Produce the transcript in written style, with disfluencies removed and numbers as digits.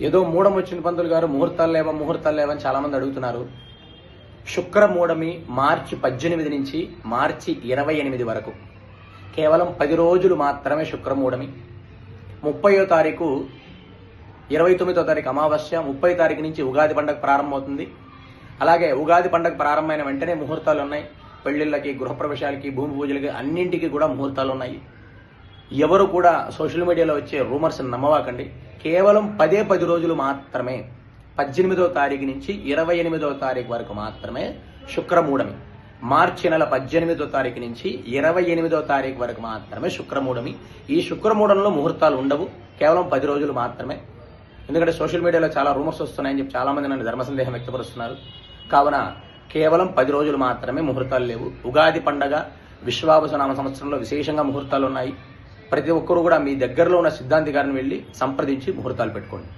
ఏదో మూఢం వచ్చిన పంతులు గారు ముహూర్తాలు లేవని చాలా మంది అడుగుతున్నారు. శుక్రమూఢమి మార్చి 18 నుంచి మార్చి 28 వరకు కేవలం 10 రోజులు మాత్రమే శుక్రమూఢమి. 30వ తారీఖు 29వ తారీఖు అమావాస్య, 30వ తారీఖు నుంచి ఉగాది పండుగ ప్రారంభమవుతుంది. అలాగే ఉగాది పండుగ ప్రారంభమైన వెంటనే ముహూర్తాలు ఉన్నాయి. పెళ్లిళ్ళకి, గృహప్రవేశాలకి, భూమి పూజలకి అన్నింటికి కూడా ముహూర్తాలు ఉన్నాయి. ఎవరు కూడా సోషల్ మీడియాలో వచ్చే రూమర్స్ నమ్మవాకండి. కేవలం 10 రోజులు మాత్రమే, 18వ తారీఖు నుంచి 28వ తారీఖు వరకు మాత్రమే శుక్రమూఢమి. మార్చి నెల 18వ తారీఖు నుంచి 28వ తారీఖు వరకు మాత్రమే శుక్రమూఢమి. ఈ శుక్రమూఢంలో ముహూర్తాలు ఉండవు, కేవలం 10 రోజులు మాత్రమే. ఎందుకంటే సోషల్ మీడియాలో చాలా రూమర్స్ వస్తున్నాయని చెప్పి చాలా మంది నన్ను ధర్మ సందేహం వ్యక్తపరుస్తున్నారు. కావున కేవలం 10 రోజులు మాత్రమే ముహూర్తాలు లేవు. ఉగాది పండగ విశ్వావసునామ సంవత్సరంలో విశేషంగా ముహూర్తాలు ఉన్నాయి. ప్రతి ఒక్కరూ కూడా మీ దగ్గరలో ఉన్న సిద్ధాంతి గారిని వెళ్ళి సంప్రదించి ముహూర్తాలు పెట్టుకోండి.